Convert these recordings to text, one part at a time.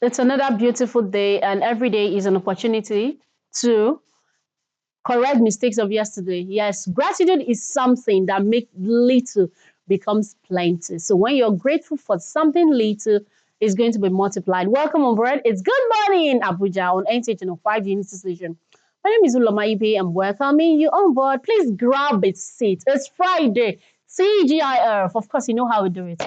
It's another beautiful day, and every day is an opportunity to correct mistakes of yesterday. Yes, gratitude is something that makes little becomes plenty. So when you're grateful for something little, it's going to be multiplied. Welcome on board. It's good morning, Abuja on NTH 5 Unity Station. My name is Uloma Ibe. I'm welcoming you on board. Please grab a seat. It's Friday. TGIF. Of course, you know how we do it.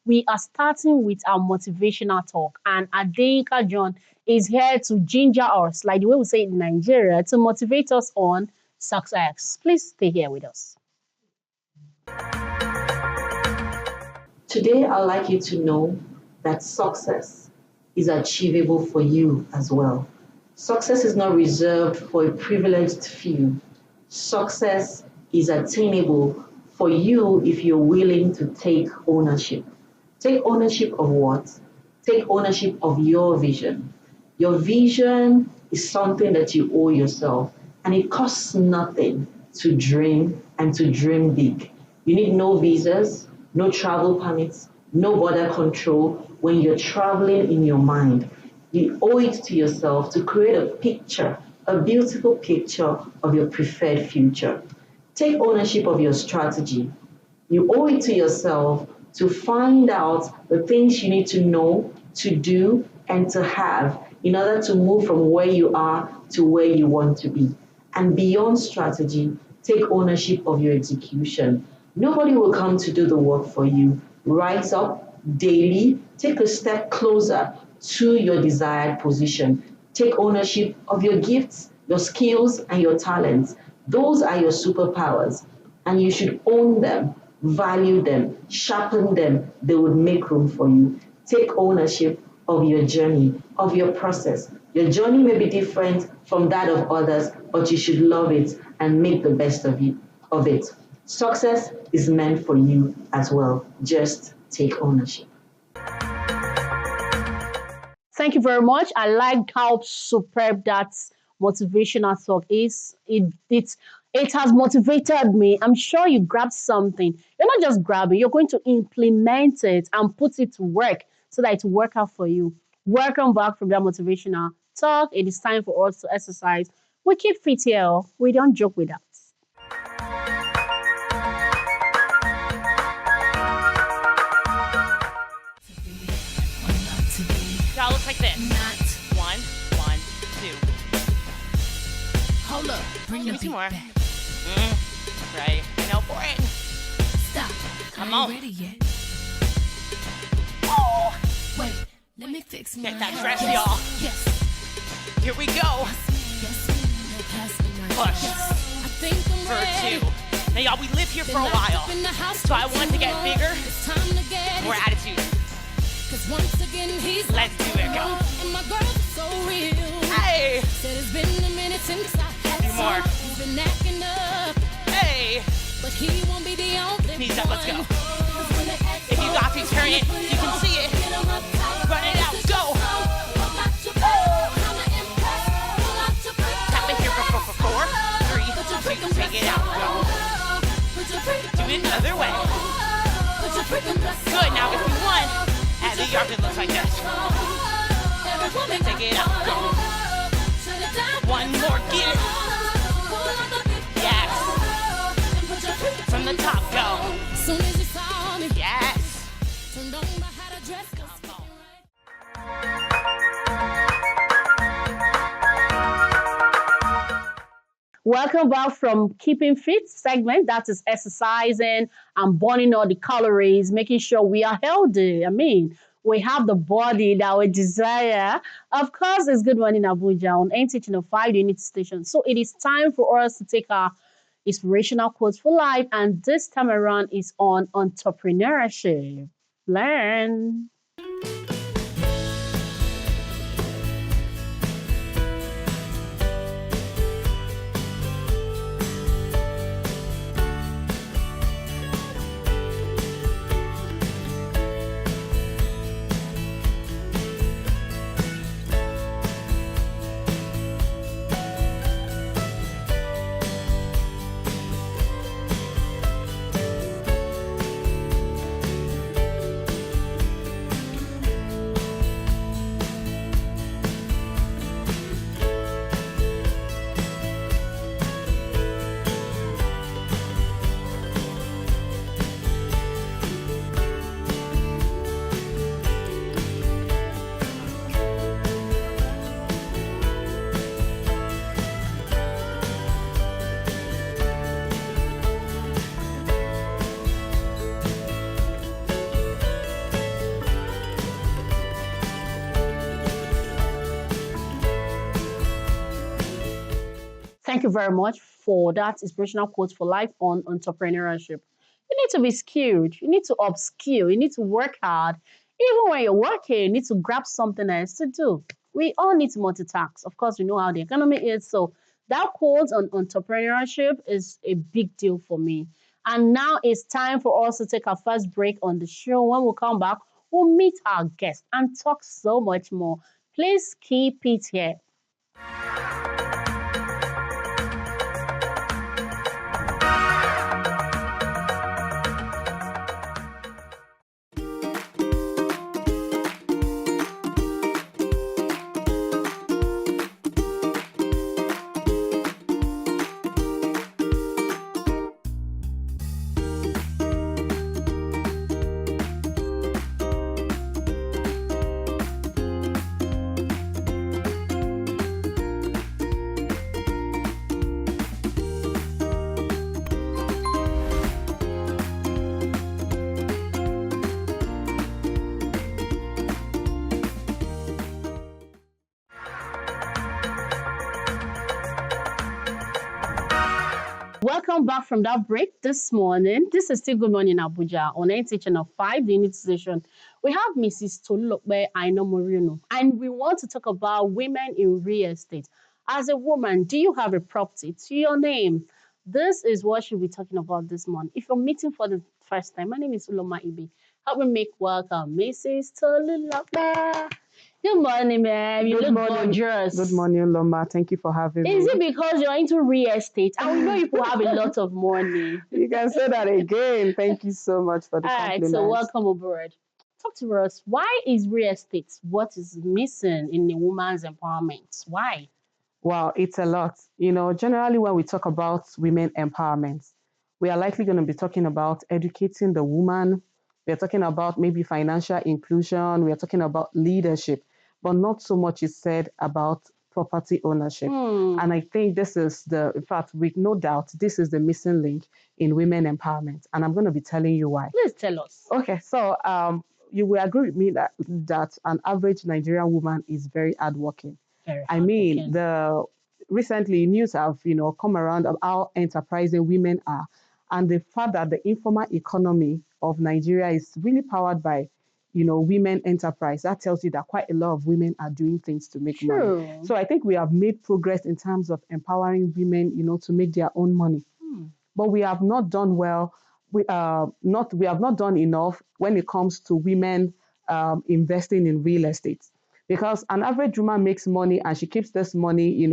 We are starting with our motivational talk, and Adeyinka John is here to ginger us, like the way we say it in Nigeria, to motivate us on success. Please stay here with us. Today, I'd like you to know that success is achievable for you as well. Success is not reserved for a privileged few. Success is attainable for you if you're willing to take ownership. Take ownership of what? Take ownership of your vision. Your vision is something that you owe yourself, and it costs nothing to dream and to dream big. You need no visas, no travel permits, no border control when you're traveling in your mind. You owe it to yourself to create a picture, a beautiful picture of your preferred future. Take ownership of your strategy. You owe it to yourself to find out the things you need to know, to do, and to have in order to move from where you are to where you want to be. And beyond strategy, take ownership of your execution. Nobody will come to do the work for you. Rise up daily, take a step closer to your desired position. Take ownership of your gifts, your skills, and your talents. Those are your superpowers, and you should own them, value them, sharpen them. They would make room for you. Take ownership of your journey, of your process. Your journey may be different from that of others, but you should love it and make the best of it. Success is meant for you as well. Just take ownership. Thank you very much. I like how superb that motivational talk is. It has motivated me. I'm sure you grabbed something. You're not just grabbing, you're going to implement it and put it to work so that it will work out for you. Welcome back from that motivational talk. It is time for us to exercise. We keep fit here. We don't joke with that. Y'all look like this. One, two. Hold up, bring Give the me two beat more. back. Right. I know for it. Stop. Come I ain't on. ready yet. Oh, Wait, let me fix my get that dress, yes, y'all. Yes, Here we go. yes, now pass me my Push. I think I'm For ready. two. Now, y'all, we live here for a while. So I want to get bigger, It's time to get more attitude. Cause once again he's Let's do it, go. And my girl is so real. Hey, Said it's been a minute since I had few more. some. He's been acting up, hey. but he won't be the only Knees up, let's go. one. If you got to turn it, you can see it. Run it out, go. Tap it here for 4, 3, 2, take it out, go. Do it the other way. Good, now if you want, at the yard it looks like this. Take it out, go. One more, get it. Yes. From the top, go. As soon as you saw me, Yes. turned on my how to dress. Welcome back from Keeping Fit segment. That is exercising and burning all the calories, making sure we are healthy. I mean, we have the body that we desire. Of course, it's Good Morning Abuja on NTH 5 Unity Station. So it is time for us to take our inspirational quotes for life. And this time around is on entrepreneurship. Learn. Thank you very much for that inspirational quote for life on entrepreneurship. You need to be skilled. You need to upskill. You need to work hard. Even when you're working, you need to grab something else to do. We all need to multitask. Of course, we know how the economy is. So that quote on entrepreneurship is a big deal for me. And now it's time for us to take our first break on the show. When we come back, we'll meet our guest and talk so much more. Please keep it here. Welcome back from that break this morning. This is still Good Morning Abuja on NT Channel 5, the unit station. We have Mrs. Tolulope Aino Moreno, and we want to talk about women in real estate. As a woman, do you have a property to your name? This is what she'll be talking about this morning. If you're meeting for the first time, my name is Uloma Ibi. Help me make welcome Mrs. Tolulope. Good morning, ma'am. You look gorgeous. Good morning, Loma. Thank you for having me. Is it because you're into real estate? And we know you have a lot of money. You can say that again. Thank you so much for the All right, compliment. so welcome aboard. Talk to us. Why is real estate what is missing in a woman's empowerment? Why? Wow, it's a lot. Generally when we talk about women empowerment, we are likely going to be talking about educating the woman. We are talking about maybe financial inclusion. We are talking about leadership, but not so much is said about property ownership. And I think in fact, with no doubt, this is the missing link in women empowerment. And I'm going to be telling you why. Please tell us. Okay, so you will agree with me that an average Nigerian woman is very hardworking. Very I mean, hardworking. recently news have come around of how enterprising women are, and the fact that the informal economy of Nigeria is really powered by women enterprise. That tells you that quite a lot of women are doing things to make money. True. So I think we have made progress in terms of empowering women, to make their own money. But we have not done well. We have not done enough when it comes to women investing in real estate, because an average woman makes money and she keeps this money,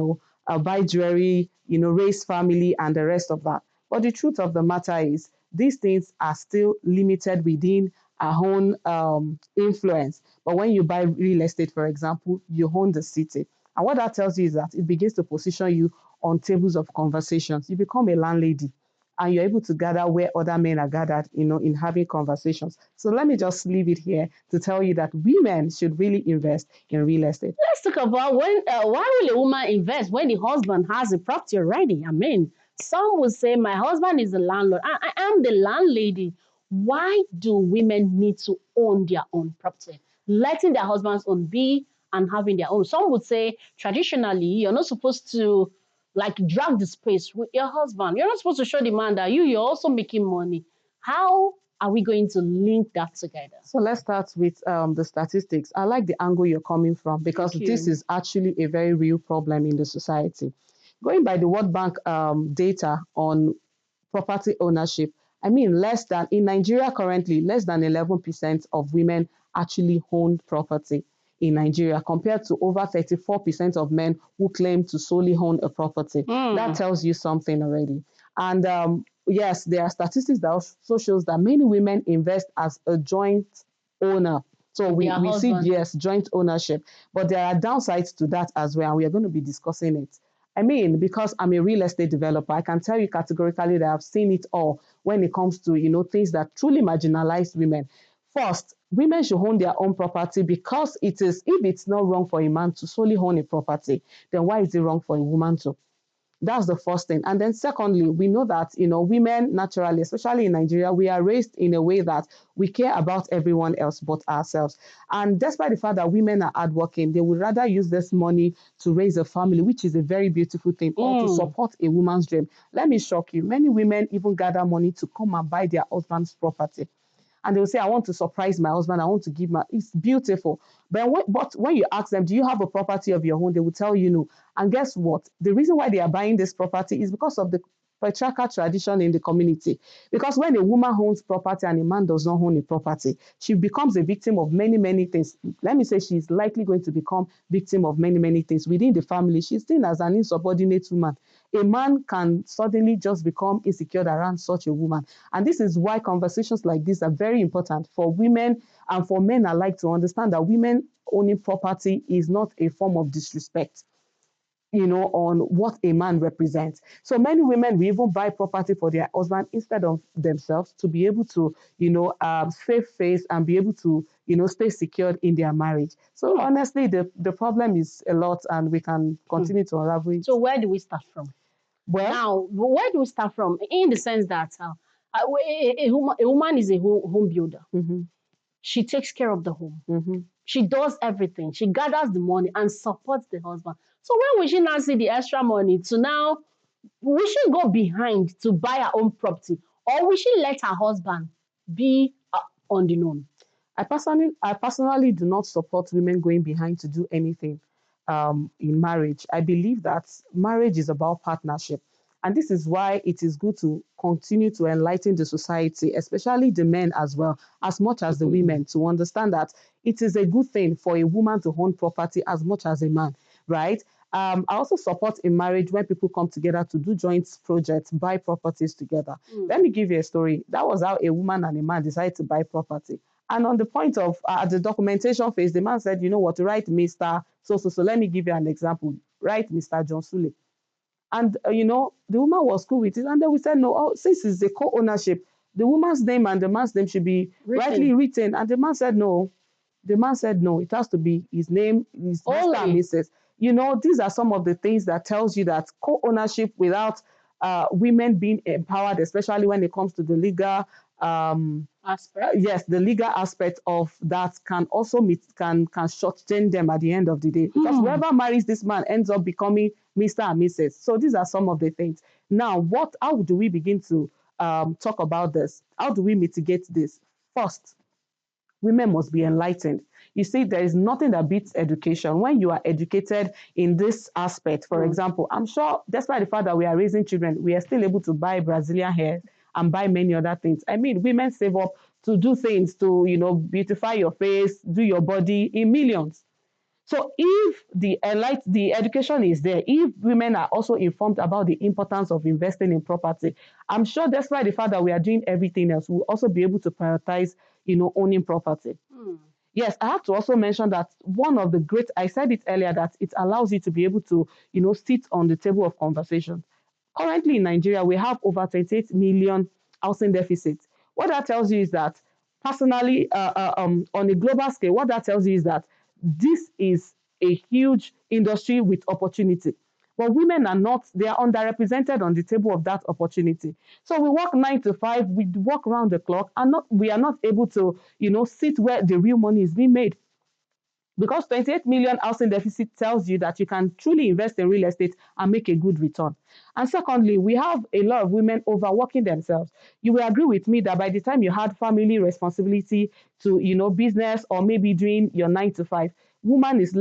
buy jewelry, raise family and the rest of that. But the truth of the matter is these things are still limited within our own influence. But when you buy real estate, for example, you own the city. And what that tells you is that it begins to position you on tables of conversations. You become a landlady and you're able to gather where other men are gathered, in having conversations. So let me just leave it here to tell you that women should really invest in real estate. Let's talk about why will a woman invest when the husband has a property already? I mean, some will say, my husband is the landlord. I am the landlady. Why do women need to own their own property? Letting their husbands own be and having their own. Some would say, traditionally, you're not supposed to drag the space with your husband. You're not supposed to show the man that you're also making money. How are we going to link that together? So let's start with the statistics. I like the angle you're coming from because this is actually a very real problem in the society. Going by the World Bank data on property ownership, I mean, in Nigeria currently, less than 11% of women actually own property in Nigeria, compared to over 34% of men who claim to solely own a property. That tells you something already. And yes, there are statistics that also shows that many women invest as a joint owner. So we see, yes, joint ownership. But there are downsides to that as well, and we are going to be discussing it. I mean, because I'm a real estate developer, I can tell you categorically that I've seen it all when it comes to, things that truly marginalize women. First, women should own their own property because if it's not wrong for a man to solely own a property, then why is it wrong for a woman to? That's the first thing. And then secondly, we know that, women naturally, especially in Nigeria, we are raised in a way that we care about everyone else but ourselves. And despite the fact that women are hardworking, they would rather use this money to raise a family, which is a very beautiful thing, or to support a woman's dream. Let me shock you. Many women even gather money to come and buy their husband's property. And they will say, I want to surprise my husband. I want to give my, it's beautiful. But when you ask them, do you have a property of your own? They will tell you no. And guess what? The reason why they are buying this property is because of the patriarchal tradition in the community. Because when a woman owns property and a man does not own a property, she becomes a victim of many, many things. Let me say she's likely going to become victim of many, many things within the family. She's seen as an insubordinate woman. A man can suddenly just become insecure around such a woman. And this is why conversations like this are very important for women and for men alike to understand that women owning property is not a form of disrespect, on what a man represents. So many women will even buy property for their husband instead of themselves to be able to, save face and be able to, stay secured in their marriage. So honestly, the problem is a lot and we can continue to unravel it. So where do we start from? Well, Now, where do we start from? In the sense that a woman is a home builder. She takes care of the home. She does everything. She gathers the money and supports the husband. So when will she now see the extra money to now, will she go behind to buy her own property, or will she let her husband be on the known? I personally do not support women going behind to do anything in marriage. I believe that marriage is about partnership. And this is why it is good to continue to enlighten the society, especially the men as well, as much as the women, to understand that it is a good thing for a woman to own property as much as a man, right? I also support in marriage when people come together to do joint projects, buy properties together. Let me give you a story. That was how a woman and a man decided to buy property. And on the point of the documentation phase, the man said, you know what, write Mr. So let me give you an example. Write Mr. John Sule. And, the woman was cool with it. And then we said, no, since it's a co-ownership, the woman's name and the man's name should be rightly written. And the man said, no. The man said, no, it has to be his name, his Mr. and Mrs. These are some of the things that tells you that co-ownership without women being empowered, especially when it comes to the legal aspect. Yes, the legal aspect of that can also can shortchange them at the end of the day. Because whoever marries this man ends up becoming Mr. and Mrs. So these are some of the things. Now, how do we begin to talk about this? How do we mitigate this? First, women must be enlightened. You see, there is nothing that beats education. When you are educated in this aspect, for example, I'm sure despite the fact that we are raising children, we are still able to buy Brazilian hair and buy many other things. I mean, women save up to do things to, beautify your face, do your body in millions. So if the education is there, if women are also informed about the importance of investing in property, I'm sure despite the fact that we are doing everything else, we'll also be able to prioritize, owning property. Yes, I have to also mention that I said it earlier, that it allows you to be able to, sit on the table of conversation. Currently in Nigeria, we have over 28 million housing deficits. What that tells you is that personally, on a global scale, what that tells you is that this is a huge industry with opportunity. But women are not, they are underrepresented on the table of that opportunity. So we work 9 to 5, we work around the clock, and we are not able to, sit where the real money is being made. Because 28 million housing deficit tells you that you can truly invest in real estate and make a good return. And secondly, we have a lot of women overworking themselves. You will agree with me that by the time you had family responsibility to, business or maybe doing your 9 to 5, a woman is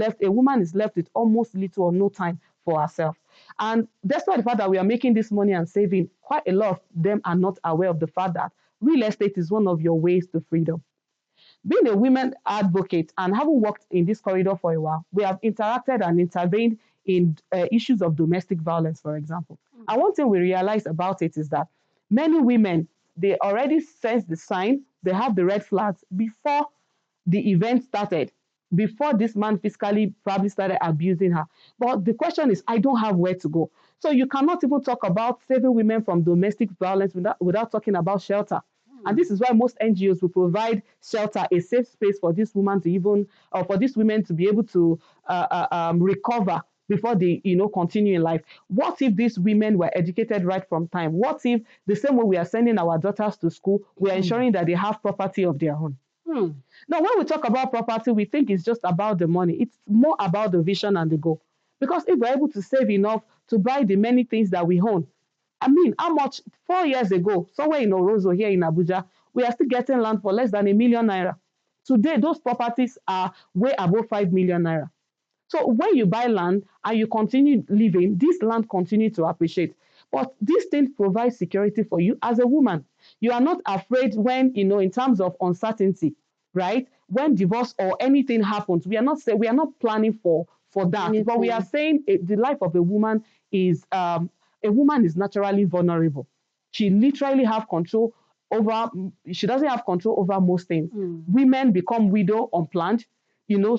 left with almost little or no time for herself. And despite the fact that we are making this money and saving, quite a lot of them are not aware of the fact that real estate is one of your ways to freedom. Being a women advocate and having worked in this corridor for a while, we have interacted and intervened in issues of domestic violence, for example. And one thing we realize about it is that many women, they already sense the sign, they have the red flags before the event started, before this man physically probably started abusing her. But the question is, I don't have where to go. So you cannot even talk about saving women from domestic violence without talking about shelter. And this is why most NGOs will provide shelter, a safe space for this woman to even, or for these women to be able to recover before they, continue in life. What if these women were educated right from time? What if the same way we are sending our daughters to school, we are ensuring that they have property of their own? Now, when we talk about property, we think it's just about the money. It's more about the vision and the goal. Because if we're able to save enough to buy the many things that we own, I mean, how much 4 years ago, somewhere in Orozo here in Abuja, we are still getting land for less than ₦1 million. Today, those properties are way above ₦5 million. So when you buy land and you continue living, this land continue to appreciate. But these things provide security for you as a woman. You are not afraid when, in terms of uncertainty, right? When divorce or anything happens, we are not planning for that. But we are saying the life of a woman is a woman is naturally vulnerable. She literally have control over. She doesn't have control over most things. Women become widow unplanned.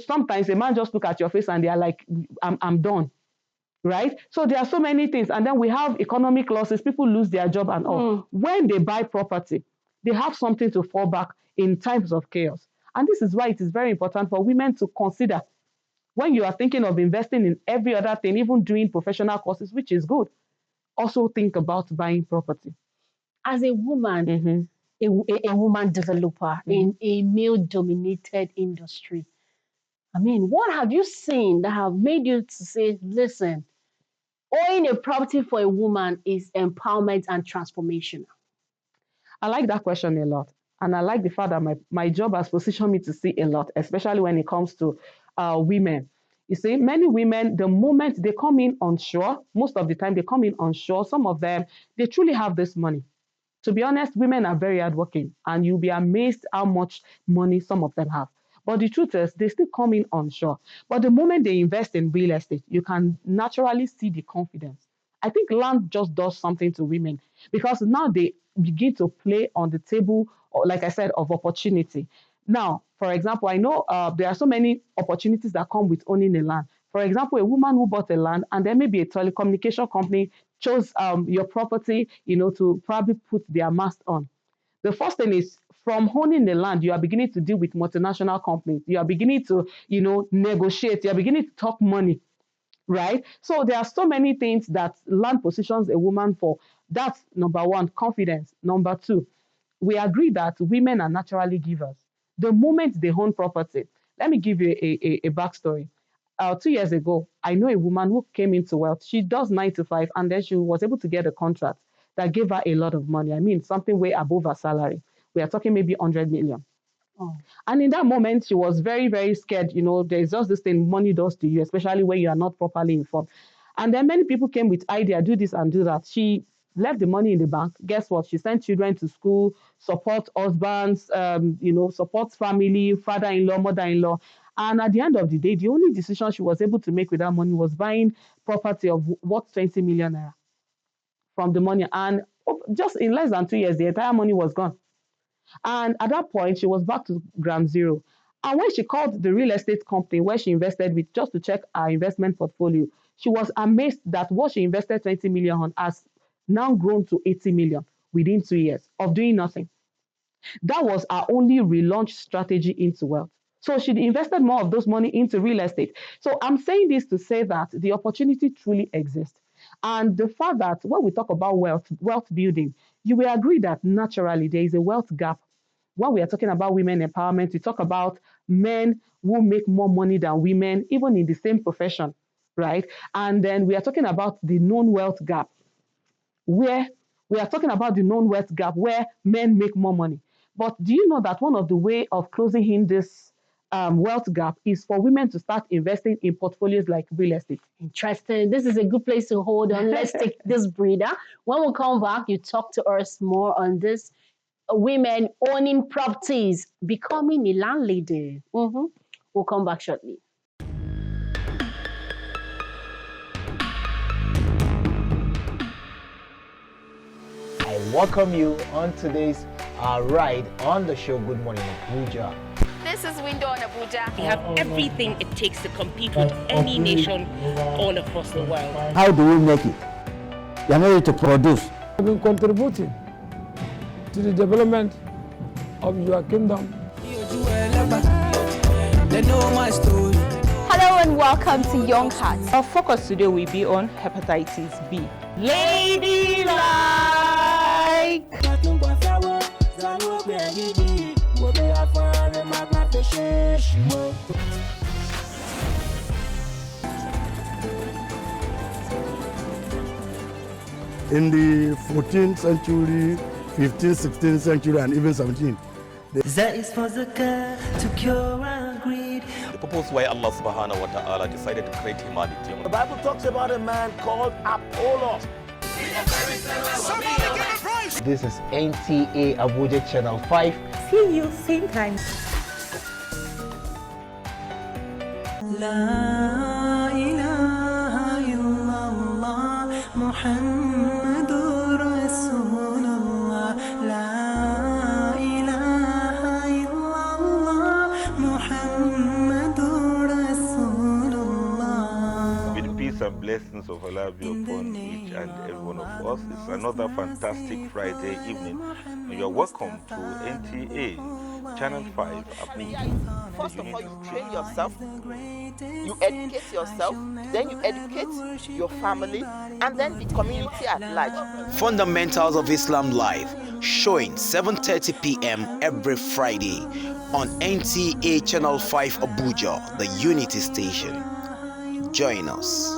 Sometimes a man just look at your face and they are like, I'm done. Right? So there are so many things. And then we have economic losses. People lose their job and all. When they buy property, they have something to fall back in times of chaos. And this is why it is very important for women to consider when you are thinking of investing in every other thing, even doing professional courses, which is good, also think about buying property. As a woman, a woman developer in a male-dominated industry, I mean, what have you seen that have made you to say, listen, owning a property for a woman is empowerment and transformational? I like that question a lot. And I like the fact that my job has positioned me to see a lot, especially when it comes to women. You see, many women, the moment they come in unsure, most of the time they come in unsure, some of them, they truly have this money. To be honest, women are very hardworking, and you'll be amazed how much money some of them have. But the truth is, they still come in unsure. But the moment they invest in real estate, you can naturally see the confidence. I think land just does something to women because now they begin to play on the table, or like I said, of opportunity. Now, for example, I know there are so many opportunities that come with owning a land. For example, a woman who bought a land and then maybe a telecommunication company chose your property, to probably put their mast on. The first thing is from owning the land, you are beginning to deal with multinational companies. You are beginning to, negotiate. You are beginning to talk money, right? So there are so many things that land positions a woman for. That's number one, confidence. Number two, we agree that women are naturally givers. The moment they own property, let me give you a backstory. 2 years ago, I know a woman who came into wealth. She does 9 to 5, and then she was able to get a contract that gave her a lot of money. I mean, something way above her salary. We are talking maybe 100 million. And in that moment, she was very, very scared. There's just this thing money does to you, especially when you are not properly informed. And then many people came with idea, do this and do that. She left the money in the bank. Guess what? She sent children to school, support husbands, supports family, father-in-law, mother-in-law. And at the end of the day, the only decision she was able to make with that money was buying property of worth 20 million naira from the money. And just in less than 2 years, the entire money was gone. And at that point, she was back to ground zero. And when she called the real estate company where she invested with just to check her investment portfolio, she was amazed that what she invested 20 million on has now grown to 80 million within 2 years of doing nothing. That was her only relaunch strategy into wealth. So she invested more of those money into real estate. So I'm saying this to say that the opportunity truly exists. And the fact that when we talk about wealth building, you will agree that naturally there is a wealth gap. When we are talking about women empowerment, we talk about men who make more money than women, even in the same profession, right? And then we are talking about the known wealth gap, where we are talking about the known wealth gap where men make more money. But do you know that one of the way of closing in this wealth gap is for women to start investing in portfolios like real estate? Interesting. This is a good place to hold on. Let's take this breather. When we come back, you talk to us more on this women owning properties, becoming a landlady. We'll come back shortly. I welcome you on today's ride on the show Good Morning Abuja. This is Window on Abuja. We have everything it takes to compete with any nation all across the world. How do we make it? We are ready to produce. I've been contributing to the development of your kingdom. Hello and welcome to Young Hearts. Our focus today will be on hepatitis B. Ladylike! In the 14th century, 15th, 16th century, and even 17th. That is for zakah to cure our greed. The purpose why Allah subhanahu wa ta'ala decided to create humanity. The Bible talks about a man called Apollos. This is NTA Abuja Channel 5. See you same time. La ilaha illallah Muhammadur Rasulullah. La ilaha illallah Muhammadur Rasulullah. May the peace and blessings of Allah be upon each and every one of us. It's another fantastic Friday evening. You are welcome to NTA Channel 5 Abuja. First of all, you train yourself, you educate yourself, then you educate your family, and then the community at large. Fundamentals of Islam Live, showing 7:30 p.m. every Friday on NTA Channel 5 Abuja, the Unity Station. Join us.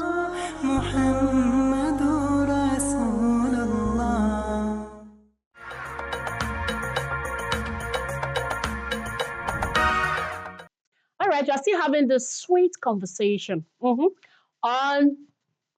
Muhammadur Rasulullah. All right, you're still having this sweet conversation on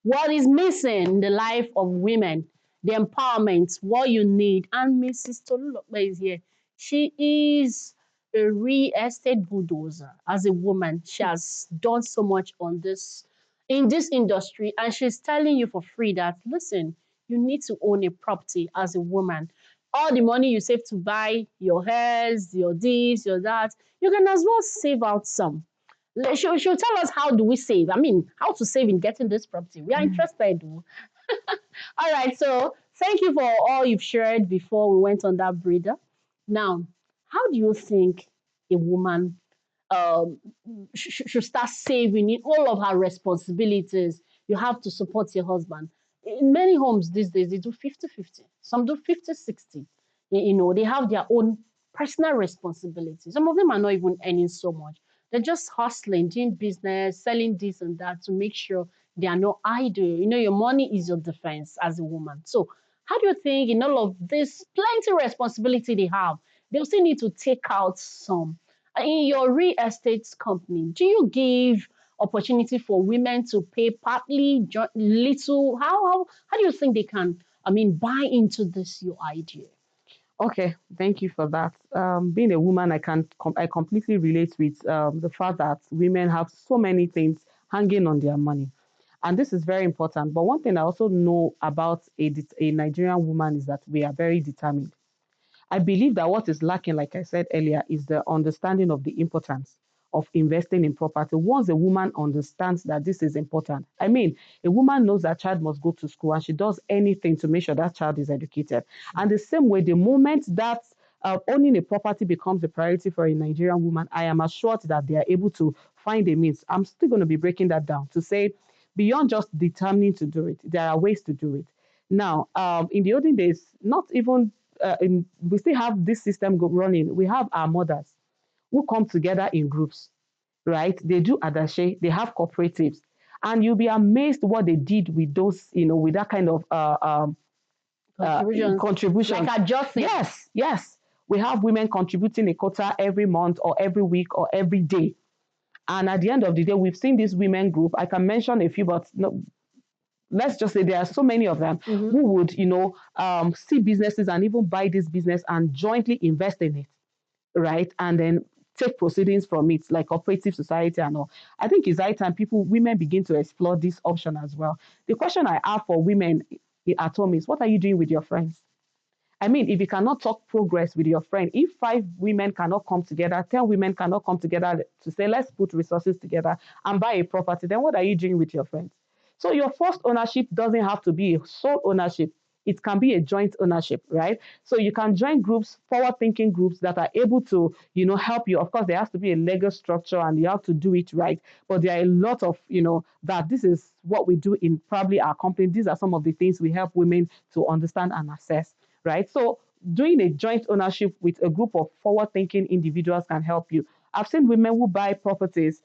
what is missing in the life of women, the empowerment, what you need. And Mrs. Tolulope is here. She is a real estate bulldozer. As a woman, she has done so much on this in this industry, and she's telling you for free that, listen, you need to own a property as a woman. All the money you save to buy your hairs, your this, your that, you can as well save out some. She'll tell us how do we save. I mean, how to save in getting this property. We are interested. All right, so thank you for all you've shared before we went on that breather. Now, how do you think a woman should start saving in all of her responsibilities? You have to support your husband. In many homes these days, they do 50-50. Some do 50-60. You know, they have their own personal responsibilities. Some of them are not even earning so much. They're just hustling, doing business, selling this and that to make sure they are not idle. You know, your money is your defense as a woman. So how do you think in all of this plenty responsibility they have, they'll still need to take out some? In your real estate company, do you give opportunity for women to pay partly, little? How do you think they can, buy into this your idea? Okay, thank you for that. Being a woman, I completely relate with the fact that women have so many things hanging on their money, and this is very important. But one thing I also know about a Nigerian woman is that we are very determined. I believe that what is lacking, like I said earlier, is the understanding of the importance of investing in property. Once a woman understands that this is important, I mean, a woman knows that child must go to school and she does anything to make sure that child is educated. And the same way, the moment that owning a property becomes a priority for a Nigerian woman, I am assured that they are able to find a means. I'm still going to be breaking that down to say, beyond just determining to do it, there are ways to do it. Now, in the olden days, not even we still have this system running. We have our mothers who come together in groups, right? They do adache, they have cooperatives, and you'll be amazed what they did with those, with that kind of contribution. Like adjusting. Yes. We have women contributing a quota every month or every week or every day. And at the end of the day, we've seen this women group. I can mention a few, but no, let's just say there are so many of them who would, see businesses and even buy this business and jointly invest in it, right? And then take proceedings from it, like cooperative society and all. I think it's high time women begin to explore this option as well. The question I have for women at home is, what are you doing with your friends? I mean, if you cannot talk progress with your friend, if 5 women cannot come together, 10 women cannot come together to say, let's put resources together and buy a property, then what are you doing with your friends? So your first ownership doesn't have to be a sole ownership. it can be a joint ownership, right? So you can join groups, forward-thinking groups that are able to, help you. Of course, there has to be a legal structure and you have to do it right. But there are a lot of, that this is what we do in probably our company. These are some of the things we help women to understand and assess, right? So doing a joint ownership with a group of forward-thinking individuals can help you. I've seen women who buy properties.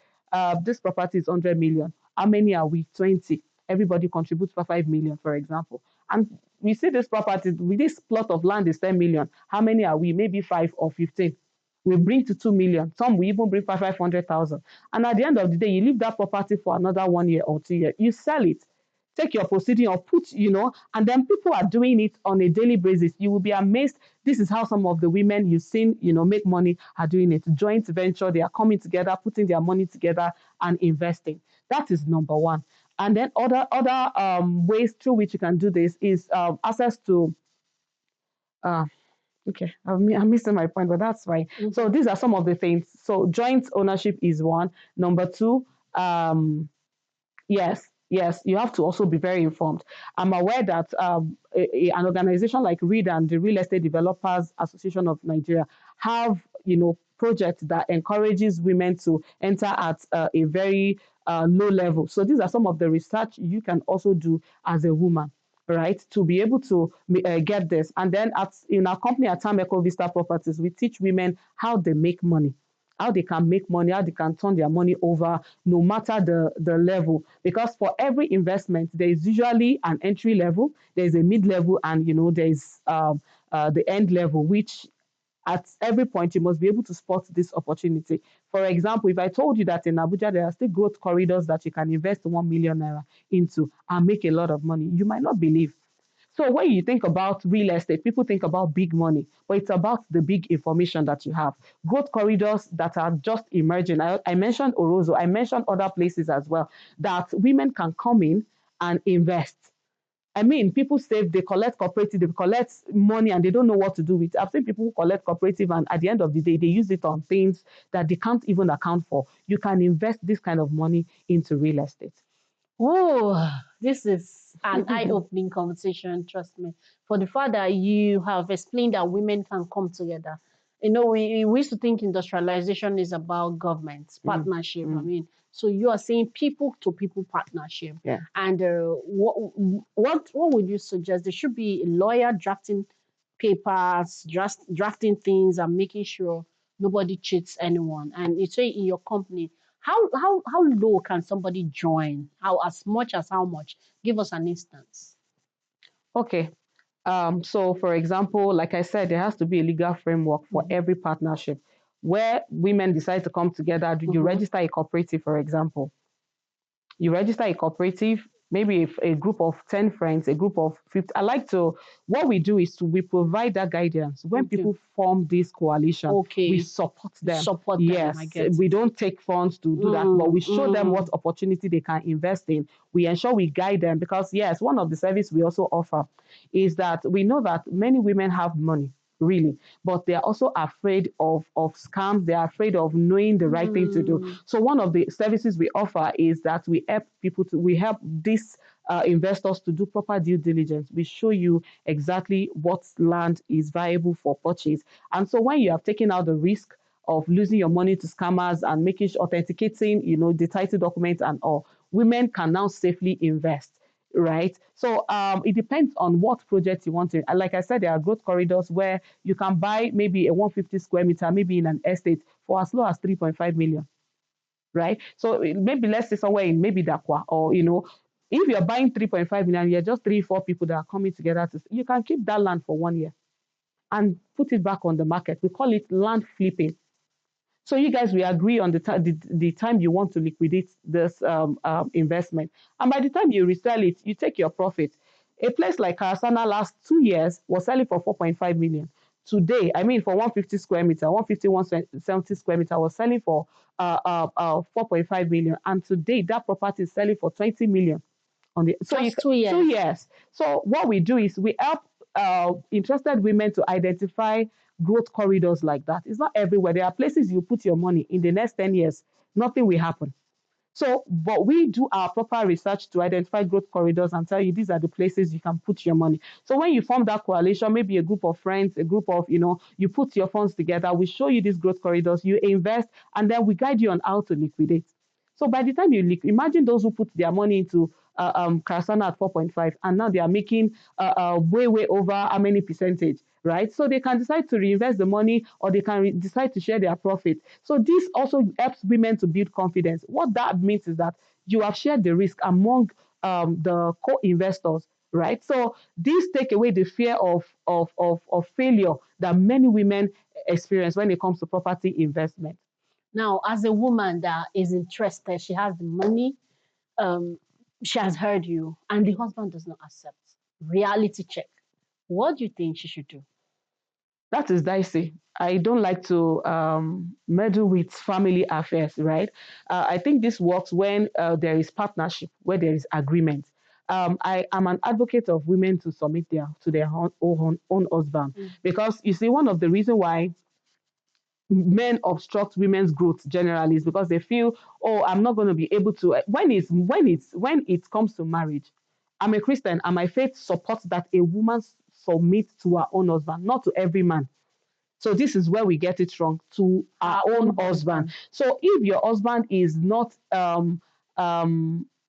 This property is 100 million. How many are we? 20. Everybody contributes for 5 million, for example. And we see this property, with this plot of land is 10 million. How many are we? Maybe 5 or 15. We bring to 2 million. Some we even bring for 500,000. And at the end of the day, you leave that property for another 1 year or 2 years. You sell it, take your proceeding or put, and then people are doing it on a daily basis. You will be amazed. This is how some of the women you've seen, make money are doing it. Joint venture, they are coming together, putting their money together and investing. That is number one. And then other ways through which you can do this is access to. Okay, I'm missing my point, but that's fine. So these are some of the things. So joint ownership is one. Number two, yes, you have to also be very informed. I'm aware that an organization like REIT and the Real Estate Developers Association of Nigeria have, projects that encourages women to enter at a very low level. So these are some of the research you can also do as a woman, right, to be able to get this. And then in our company at Time Eco Vista Properties, we teach women how they make money, how they can make money, how they can turn their money over, no matter the level. Because for every investment, there is usually an entry level, there's a mid level, and there's the end level, which at every point you must be able to spot this opportunity. For example, if I told you that in Abuja there are still growth corridors that you can invest 1 million naira into and make a lot of money, you might not believe. So when you think about real estate, people think about big money, but it's about the big information that you have. Growth corridors that are just emerging. I mentioned Orozo, I mentioned other places as well, that women can come in and invest. I mean, people save, they collect cooperative, they collect money and they don't know what to do with it. I've seen people who collect cooperative and at the end of the day, they use it on things that they can't even account for. You can invest this kind of money into real estate. Oh, this is an eye-opening conversation, trust me. For the fact that you have explained that women can come together. We used to think industrialization is about government, partnership. I mean, so you are saying people-to-people partnership. Yeah. And what would you suggest? There should be a lawyer drafting papers, drafting things and making sure nobody cheats anyone. And you say in your company, how low can somebody join? As much as how much? Give us an instance. Okay. So for example, like I said, there has to be a legal framework for every partnership. Where women decide to come together, you register a cooperative, for example. You register a cooperative, maybe if a group of 10 friends, a group of 50. What we do is we provide that guidance. When people form this coalition, we support them. Yes, we don't take funds to do that, but we show them what opportunity they can invest in. We ensure we guide them because, yes, one of the services we also offer is that we know that many women have money, really, but they are also afraid of scams. They are afraid of knowing the right thing to do. So one of the services we offer is that we help these investors to do proper due diligence. We show you exactly what land is viable for purchase. And so when you have taken out the risk of losing your money to scammers and making sure authenticating, the title documents and all, women can now safely invest. Right. So it depends on what project you want to. Like I said, there are growth corridors where you can buy maybe a 150 square meter, maybe in an estate for as low as 3.5 million. Right. So maybe let's say somewhere in maybe Dakwa or, if you're buying 3.5 million, you're just 3-4 people that are coming together you can keep that land for 1 year and put it back on the market. We call it land flipping. So you guys will agree on the time you want to liquidate this investment. And by the time you resell it, you take your profit. A place like Karasana last 2 years was selling for 4.5 million. Today, I mean, for 150 square meter, 170 square meter was selling for 4.5 million. And today, that property is selling for 20 million. Just 2 years. 2 years. So what we do is we help interested women to identify growth corridors like that. It's not everywhere. There are places you put your money in the next 10 years, nothing will happen. So, but we do our proper research to identify growth corridors and tell you these are the places you can put your money. So when you form that coalition, maybe a group of friends, a group of, you put your funds together, we show you these growth corridors, you invest, and then we guide you on how to liquidate. So by the time you imagine those who put their money into Karasana at 4.5, and now they are making way over how many percentage, right? So they can decide to reinvest the money, or they can decide to share their profit. So this also helps women to build confidence. What that means is that you have shared the risk among the co-investors, right? So these take away the fear of failure that many women experience when it comes to property investment. Now, as a woman that is interested, she has the money, she has heard you, and the husband does not accept. Reality check. What do you think she should do? That is dicey. I don't like to meddle with family affairs, right? I think this works when there is partnership, where there is agreement. I am an advocate of women to submit to their own husband, because you see, one of the reasons why men obstruct women's growth generally is because they feel, oh, I'm not going to be able to. When it comes to marriage, I'm a Christian, and my faith supports that a woman submits to her own husband, not to every man. So this is where we get it wrong, to our own husband. So if your husband is not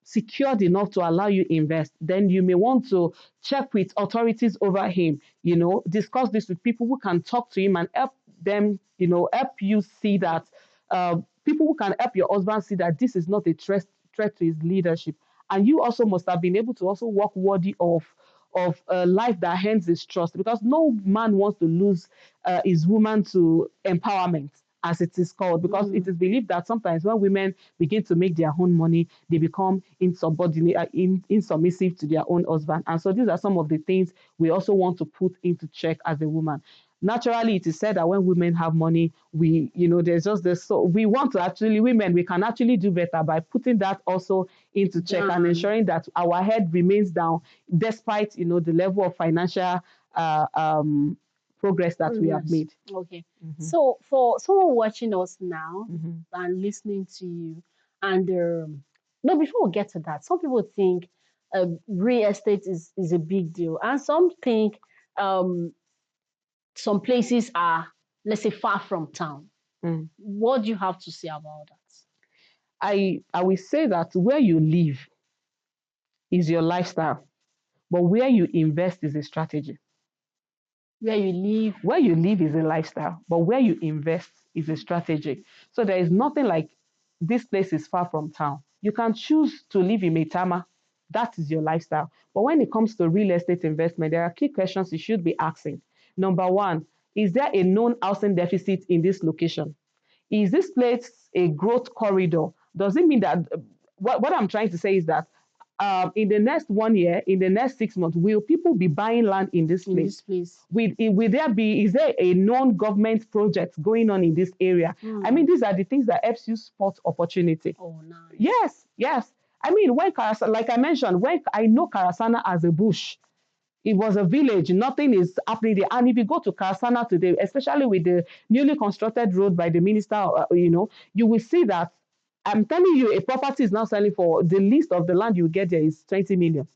secured enough to allow you invest, then you may want to check with authorities over him, discuss this with people who can talk to him and help them, help you see that, people who can help your husband see that this is not a threat to his leadership. And you also must have been able to also work worthy of a life that ends his trust, because no man wants to lose his woman to empowerment, as it is called, because it is believed that sometimes when women begin to make their own money, they become insubordinate, insubmissive to their own husband. And so these are some of the things we also want to put into check as a woman. Naturally, it is said that when women have money, there's just this. So we want to we can actually do better by putting that also into check and ensuring that our head remains down, despite the level of financial progress that we have made. Okay. So for someone watching us now and listening to you, and no, before we get to that, some people think real estate is a big deal, and some think some places are, let's say, far from town. What do you have to say about that? I will say that where you live is your lifestyle, but where you invest is a strategy. Where you live is a lifestyle, but where you invest is a strategy. So there is nothing like this place is far from town. You can choose to live in Maitama. That is your lifestyle. But when it comes to real estate investment, there are key questions you should be asking. Number one, is there a known housing deficit in this location? Is this place a growth corridor? Does it mean that, what I'm trying to say is that in the next 1 year, in the next 6 months, will people be buying land in this place? Is there a non-government project going on in this area? I mean, these are the things that helps you spot opportunity. Oh, nice. Yes. I mean, like I mentioned, when I know Karasana as a bush, it was a village, nothing is happening there. And if you go to Karasana today, especially with the newly constructed road by the minister, you will see that, I'm telling you, a property is now selling for, the least of the land you get there is 20 million.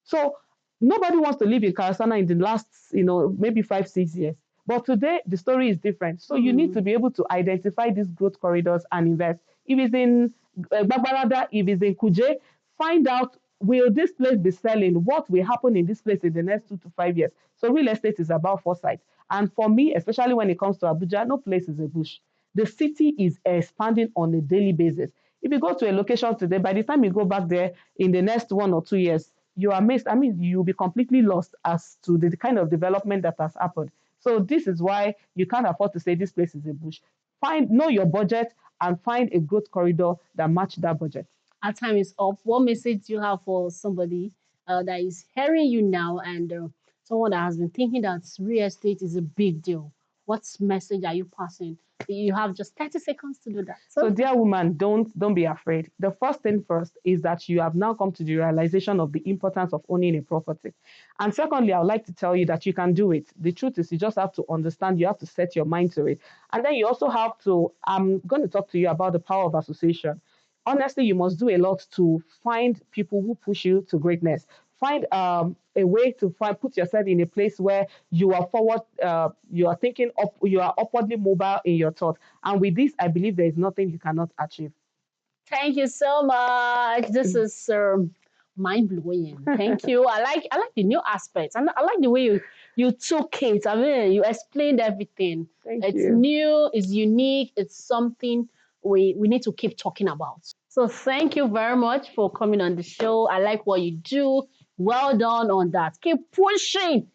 So nobody wants to live in Karasana in the last, maybe 5-6 years. But today, the story is different. So you need to be able to identify these growth corridors and invest. If it's in Babarada, if it's in Kuje, find out, will this place be selling? What will happen in this place in the next 2 to 5 years? So real estate is about foresight. And for me, especially when it comes to Abuja, no place is a bush. The city is expanding on a daily basis. If you go to a location today, by the time you go back there in the next 1 or 2 years, you are amazed. I mean, you'll be completely lost as to the kind of development that has happened. So this is why you can't afford to say this place is a bush. Know your budget and find a growth corridor that match that budget. Our time is up. What message do you have for somebody that is hearing you now, and someone that has been thinking that real estate is a big deal? What message are you passing? You have just 30 seconds to do that. So dear woman, don't be afraid. The first thing first is that you have now come to the realization of the importance of owning a property. And secondly, I would like to tell you that you can do it. The truth is, you just have to understand, you have to set your mind to it. And then you also have to, I'm going to talk to you about the power of association. honestly, you must do a lot to find people who push you to greatness. Find a way to put yourself in a place where you are forward, you are thinking up, you are upwardly mobile in your thought. And with this, I believe there is nothing you cannot achieve. Thank you so much. This is mind blowing. Thank you. I like the new aspects, and I like the way you took it. I mean, you explained everything. It's new, it's unique, it's something we need to keep talking about. So thank you very much for coming on the show. I like what you do. Well done on that. Keep pushing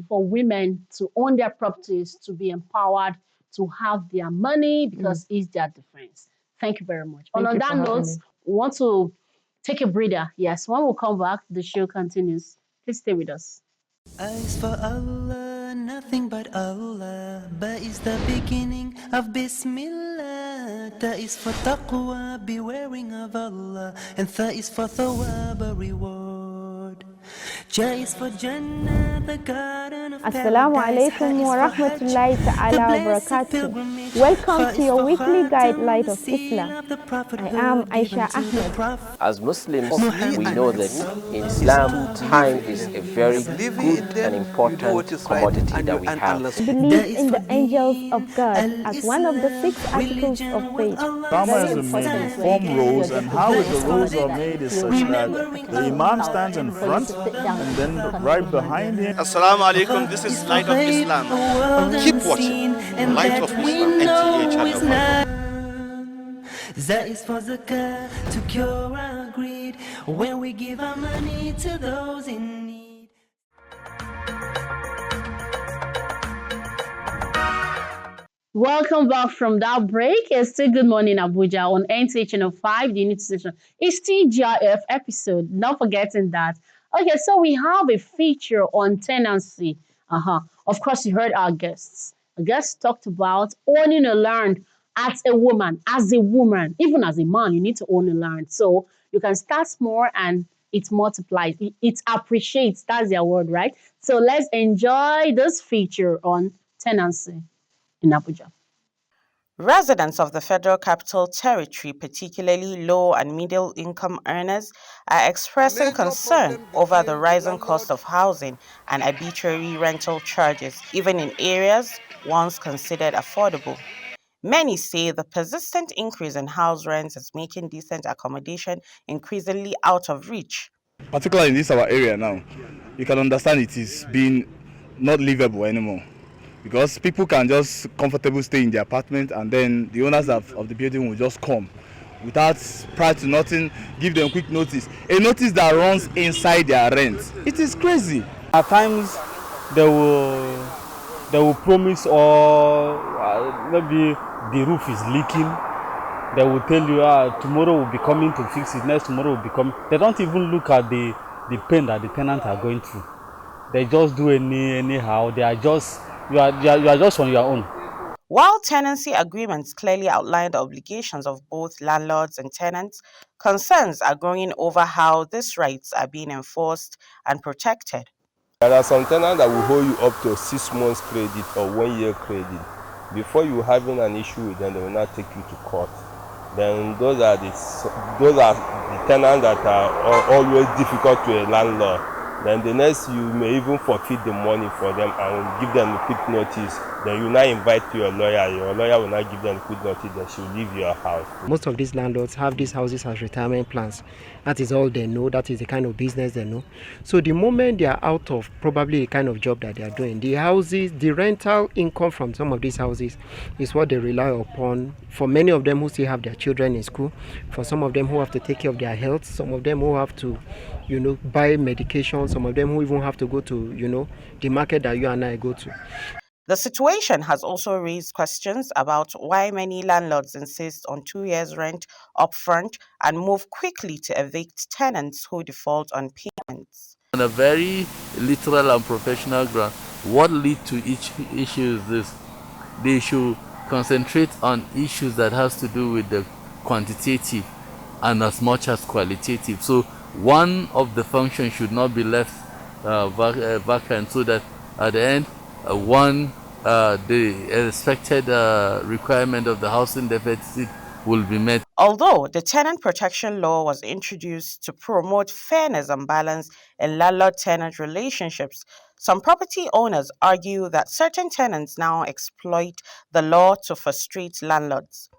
for women to own their properties, to be empowered, to have their money, because it's their defense. Thank you very much. On that note, we want to take a breather. Yes, when we come back, the show continues. Please stay with us. Eyes for Allah, nothing but Allah. Ba is the beginning of Bismillah. Ta is for taqwa, bewaring of Allah. And Tha is for thawab, a reward. Ja is for Jannah, the garden of Assalamu alaikum wa rahmatullahi ta'ala wa barakatuh. Welcome to your weekly guide, Light of Islam. I am Aisha Ahmed. As Muslims, we know that in Islam, time is a very good and important commodity that we have. Believe in the angels of God as one of the 6 articles of faith. Dhamma is form rows, and how the rows are made is such that the Imam stands in front and then right behind him. Assalamu alaikum, this is Light of Islam. Keep watching Light of Islam, NTA channel 5. That is for zakah, to cure our greed, when we give our money to those in need. Welcome back from that break. It's still Good Morning Abuja on NTA Channel 5, the Unity Station. It's TGIF episode, not forgetting that. Okay, so we have a feature on tenancy. Of course, you heard our guests. Our guests talked about owning a land as a woman, even as a man, you need to own a land. So you can start small and it multiplies. It appreciates. That's their word, right? So let's enjoy this feature on tenancy in Abuja. Residents of the Federal Capital Territory, particularly low and middle income earners, are expressing concern over the rising cost of housing and arbitrary rental charges, even in areas once considered affordable. Many say the persistent increase in house rents is making decent accommodation increasingly out of reach. Particularly in this our area now, you can understand it is being not livable anymore, because people can just comfortably stay in the apartment, and then the owners of the building will just come without prior to nothing, give them quick notice, a notice that runs inside their rent. It is crazy. At times they will promise, or maybe the roof is leaking. They will tell you tomorrow will be coming to fix it, next tomorrow will be coming. They don't even look at the pain that the tenants are going through. They just do anyhow. They are just you are just on your own. While tenancy agreements clearly outline the obligations of both landlords and tenants, concerns are growing over how these rights are being enforced and protected. There are some tenants that will hold you up to 6 months credit or 1 year credit. Before you having an issue with them, they will not take you to court. Then those are the tenants that are always difficult to a landlord. Then the next, you may even forfeit the money for them and give them a quick notice. Then you now invite your lawyer will not give them a quick notice, then she'll leave your house. Most of these landlords have these houses as retirement plans. That is all they know, that is the kind of business they know. So the moment they are out of probably the kind of job that they are doing, the houses, the rental income from some of these houses is what they rely upon. For many of them who still have their children in school, for some of them who have to take care of their health, some of them who have to buy medication, some of them who even have to go to, the market that you and I go to. The situation has also raised questions about why many landlords insist on 2 years' rent upfront and move quickly to evict tenants who default on payments. On a very literal and professional ground, what leads to each issue is this: they should concentrate on issues that has to do with the quantitative and as much as qualitative. So one of the functions should not be left vacant, so that at the end, the expected requirement of the housing deficit will be met. Although the tenant protection law was introduced to promote fairness and balance in landlord-tenant relationships, some property owners argue that certain tenants now exploit the law to frustrate landlords.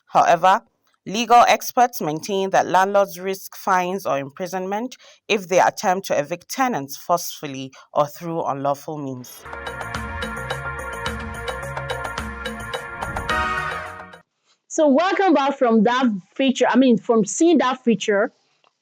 However, legal experts maintain that landlords risk fines or imprisonment if they attempt to evict tenants forcefully or through unlawful means. So welcome back from that feature. From seeing that feature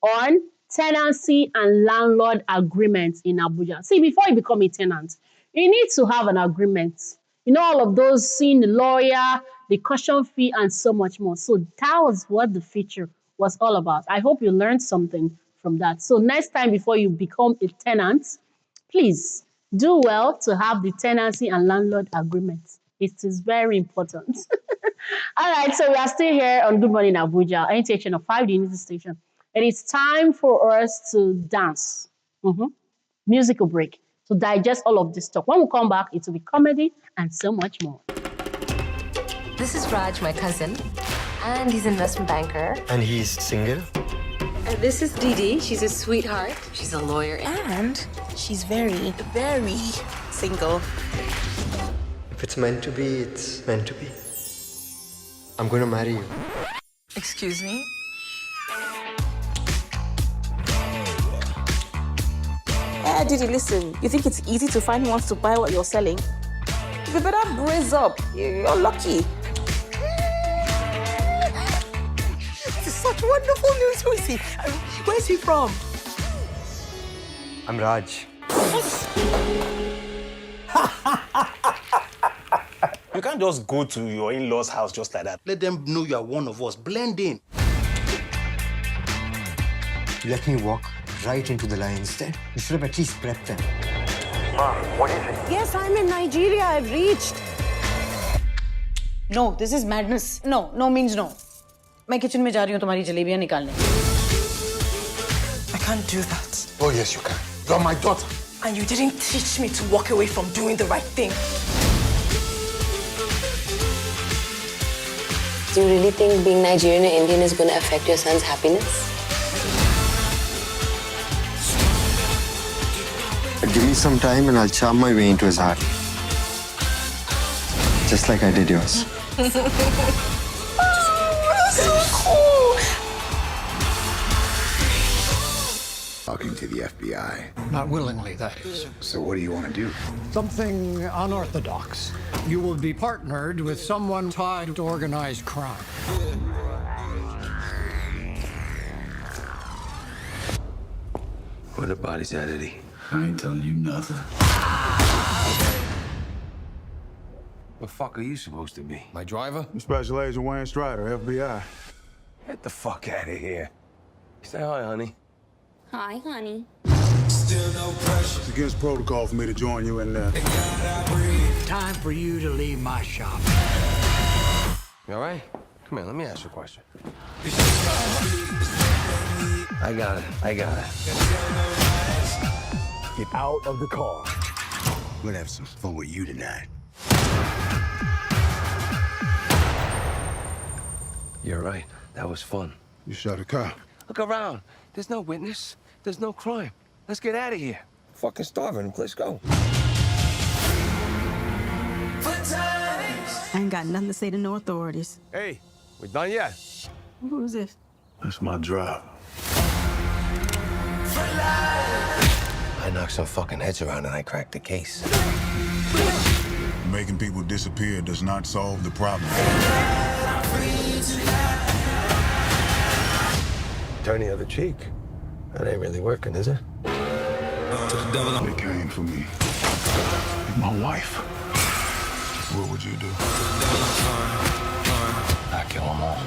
on tenancy and landlord agreements in Abuja. See, before you become a tenant, you need to have an agreement. You know, all of those, seeing the lawyer, the caution fee, and so much more. So that was what the feature was all about. I hope you learned something from that. So next time before you become a tenant, please do well to have the tenancy and landlord agreement. It is very important. All right, so we are still here on Good Morning Abuja, NTA Channel 5, the Unity Station. And it's time for us to dance. Musical break to digest all of this talk. When we come back, it will be comedy and so much more. This is Raj, my cousin, and he's an investment banker. And he's single? And this is Didi. She's a sweetheart. She's a lawyer. And she's very, very single. If it's meant to be, it's meant to be. I'm going to marry you. Excuse me? Didi, listen. You think it's easy to find ones to buy what you're selling? You better brace up. You're lucky. This is such wonderful news. Who is he? Where's he from? I'm Raj. You can't just go to your in-laws' house just like that. Let them know you are one of us. Blend in. You let me walk right into the lion's den. You should have at least prepped them. Mom, what do you think? Yes, I'm in Nigeria. I've reached. No, this is madness. No, no means no. मैं kitchen में जा रही हूँ तुम्हारी जलेबियाँ निकालने. I can't do that. Oh, yes, you can. You're my daughter. And you didn't teach me to walk away from doing the right thing. Do you really think being Nigerian or Indian is going to affect your son's happiness? Give me some time and I'll charm my way into his heart. Just like I did yours. That's so cool! Talking to the FBI. Not willingly, that is. So what do you want to do? Something unorthodox. You will be partnered with someone tied to organized crime. What about his identity? I ain't telling you nothing. The fuck are you supposed to be? My driver? Special Agent Wayne Strider, FBI. Get the fuck out of here. Say hi, honey. Hi, honey. Still no pressure. It's against protocol for me to join you in there. Time for you to leave my shop. You all right? Come here, let me ask you a question. I got it. Get out of the car. We're gonna have some fun with you tonight. You're right. That was fun. You shot a cop. Look around. There's no witness. There's no crime. Let's get out of here. Fucking starving. Let's go. I ain't got nothing to say to no authorities. Hey, we done yet? Who's this? That's my drive. I knocked some fucking heads around and I cracked the case. Making people disappear does not solve the problem. Turn the other cheek. That ain't really working, is it? To the devil. They came for me. My wife. What would you do? I kill them all.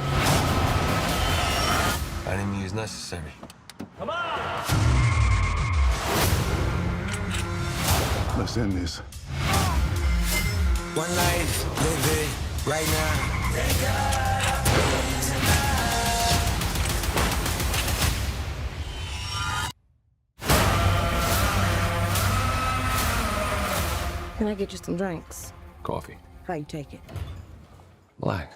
Enemy is necessary. Come on! Let's end this. One life, live it right now. Can I get you some drinks? Coffee. How you take it? Black.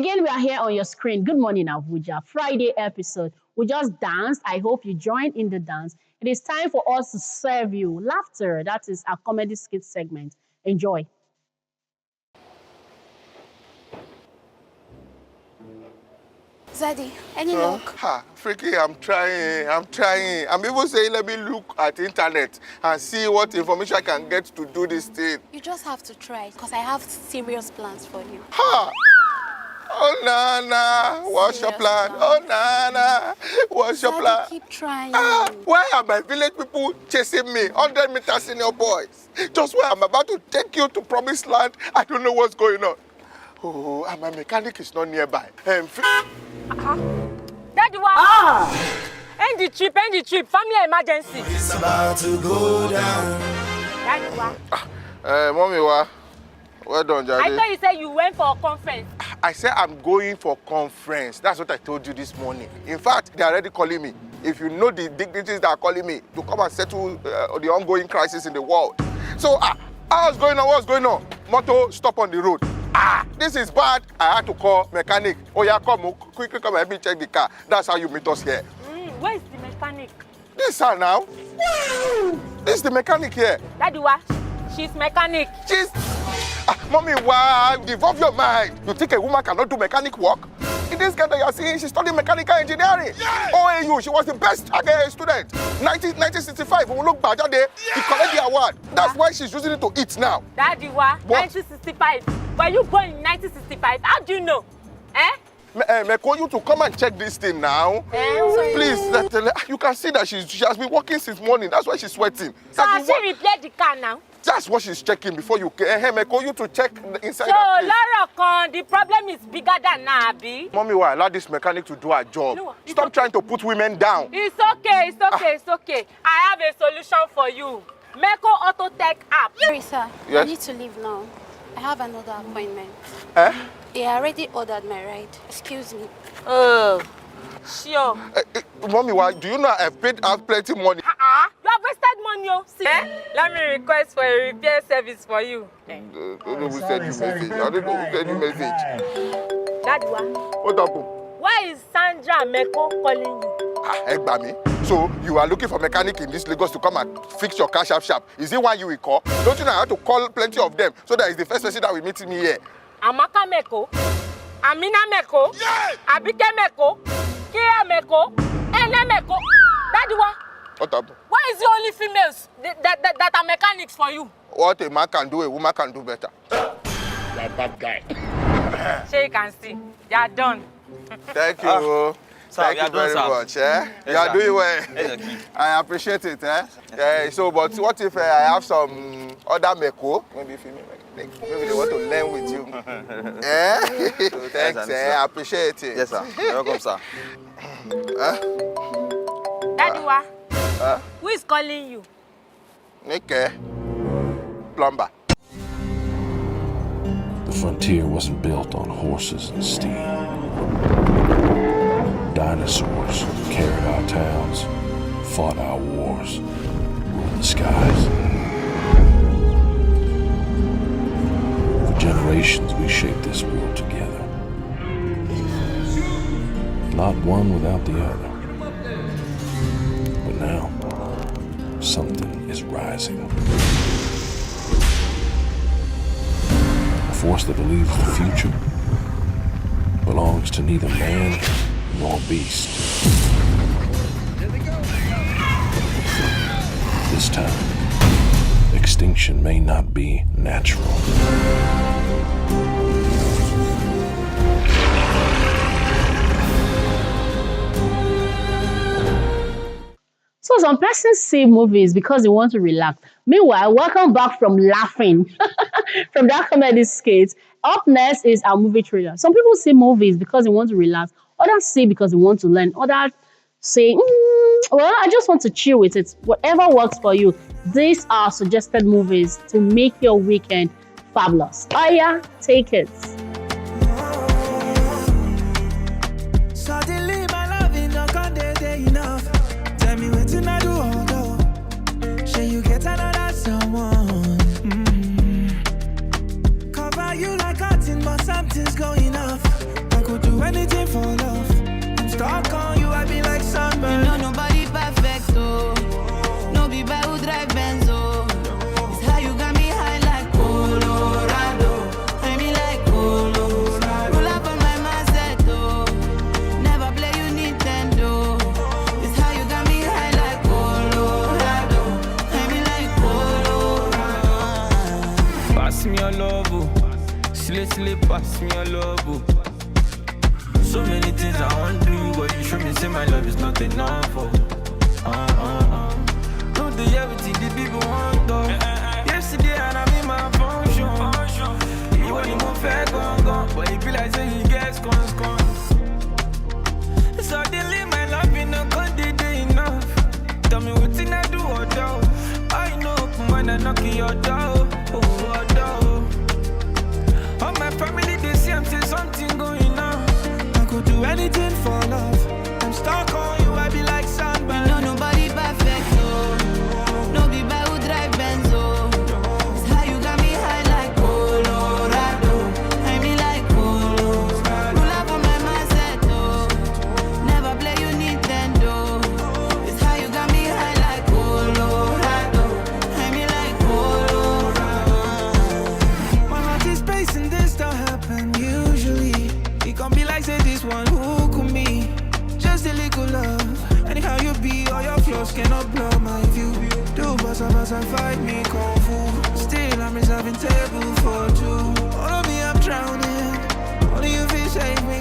again, we are here on your screen. Good morning, Abuja. Friday episode. We just danced. I hope you joined in the dance. It is time for us to serve you laughter. That is our comedy skit segment. Enjoy. Zaddy, any luck? Freaky, I'm trying. I'm even saying let me look at the internet and see what information I can get to do this thing. You just have to try, because I have serious plans for you. Oh, Nana, what's your plan? Oh, Nana, what's your plan? Keep trying. Why are my village people chasing me? 100 meters senior boys. Just when I'm about to take you to promised land, I don't know what's going on. Oh, and my mechanic is not nearby. Daddy, end the trip, family emergency. It's about to go down. Daddy, Mommy, well done, Daddy. I thought you said you went for a conference. I said I'm going for conference. That's what I told you this morning. In fact, they're already calling me. If you know the dignitaries that are calling me to come and settle the ongoing crisis in the world. So, what's going on? Motor, stop on the road. This is bad. I had to call mechanic. Oh yeah, quickly come and help me check the car. That's how you meet us here. Where is the mechanic? This her now. This is the mechanic here. Daddy, she's mechanic. She's... Mommy, devolve your mind. You think a woman cannot do mechanic work? In this girl that you're seeing, she studied mechanical engineering. Yes! OAU, she was the best student. 1965, when we look back that day, she collected the award. That's why she's using it to eat now. Daddy, 1965. Were you born in 1965? How do you know? I call you to come and check this thing now. Please, you can see that she has been working since morning. That's why she's sweating. So has she repaired the car now? That's what she's checking before you came. I call you to check the inside so, that place. Laura, the problem is bigger than Nabi. Mommy, why allow this mechanic to do her job? No, stop trying to put women down. It's okay. I have a solution for you. Meko Auto Tech app. Sir, yes? I need to leave now. I have another appointment. They already ordered my ride. Excuse me. Sure. Mommy, why? Do you know I've paid out plenty money? You have wasted money, See? Let me request for a repair service for you. I don't know who sent you message. Daddy, what happened? Why is Sandra Meko calling you? So you are looking for a mechanic in this Lagos to come and fix your car sharp. Is it one you will call? Don't you know I have to call plenty of them so that is the first person that will meet me here? Amaka Meko, Amina Meko, yes! Abike Meko, Kia Meko, Ene Meko. Daddy, what happened? Why is it only females that are mechanics for you? What a man can do, a woman can do better. Like that guy. Sure, you can see. They are done. Thank you. Thank you very much. Yes, you are doing well. I appreciate it. So, but what if I have some other meko? Maybe female mechanic. Maybe they want to learn with you. Thanks, I appreciate it. Yes, sir. You're welcome, sir. Daddy, who is calling you? Nike. Plumber. The frontier wasn't built on horses and steam. Dinosaurs carried our towns, fought our wars, ruled the skies. For generations, we shaped this world together. Not one without the other. But now, something is rising. A force that believes the future belongs to neither man nor beast. This time, extinction may not be natural. So some persons see movies because they want to relax. Meanwhile, welcome back from laughing from that comedy skit. Up next is our movie trailer. Some people see movies because they want to relax. Others see because they want to learn. Others say, well, I just want to chill with it. Whatever works for you. These are suggested movies to make your weekend fabulous. Oh yeah, take it. Suddenly my loving not gone there enough. Tell me what I do, although. Shall you get another someone? Cover you like cotton, but something's going off. slip past me your love. Oh. So many things I want to do, but you show me say my love is not enough. Oh. Don't do everything the people want though. Yesterday and I'm in my function. You want to move fair, gone, but it be like say you get scones. Suddenly my love in a good day enough. Tell me what thing I do or do. I know when I knock your door. Oh, door. All my family they see I'm saying something going on. I could do anything for love. I'm stuck on you, I be like sunburn. No, nobody perfect, so no be by who drive Benzo. It's how you got me high like Colorado. I be like Polo. Pull up on my mindset, though. Never play you Nintendo. It's how you got me high like Colorado. I be like Polo. My heart is pacing, this don't happen usually. It can't be like say this one hook on me. Just a little love. Anyhow you be, all your flaws cannot blow my view. Do basa fight me kung fu. Still I'm reserving table for two. All of me I'm drowning. Only you feel save me.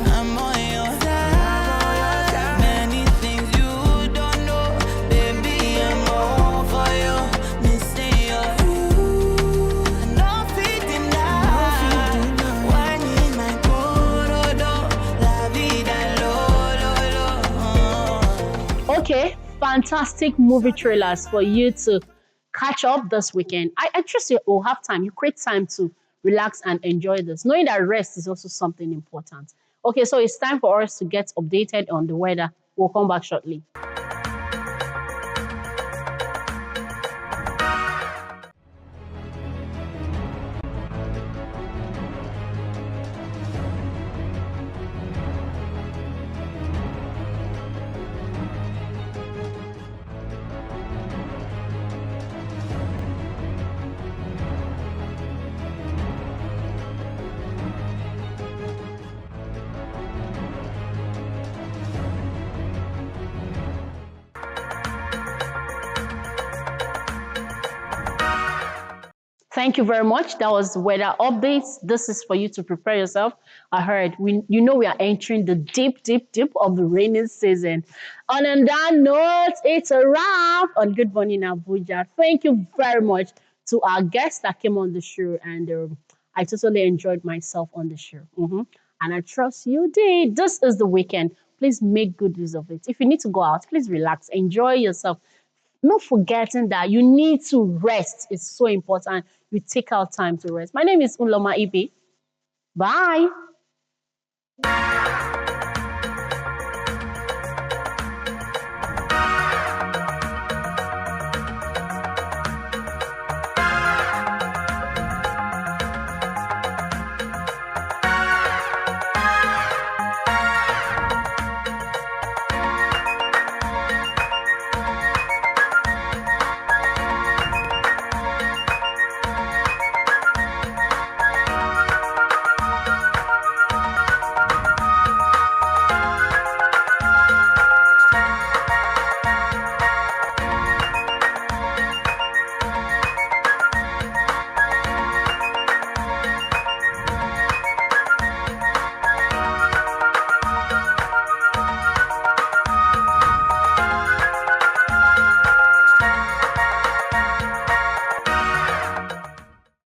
I'm on your side. Many things you don't know, baby. I'm all for you. Missing you. No fitting down. One in my corridor. La vida lo. Okay, fantastic movie trailers for you to catch up this weekend. I trust you will have time. You create time to relax and enjoy this, knowing that rest is also something important. Okay, so it's time for us to get updated on the weather. We'll come back shortly. Thank you very much. That was weather updates. This is for you to prepare yourself. I heard we are entering the deep of the rainy season. And on that note, it's a wrap on Good Morning Abuja. Thank you very much to our guests that came on the show, and I totally enjoyed myself on the show. And I trust you did. This is the weekend. Please make good use of it. If you need to go out, please relax, enjoy yourself. Not forgetting that you need to rest. It's so important. You take out time to rest. My name is Uloma Ibe. Bye.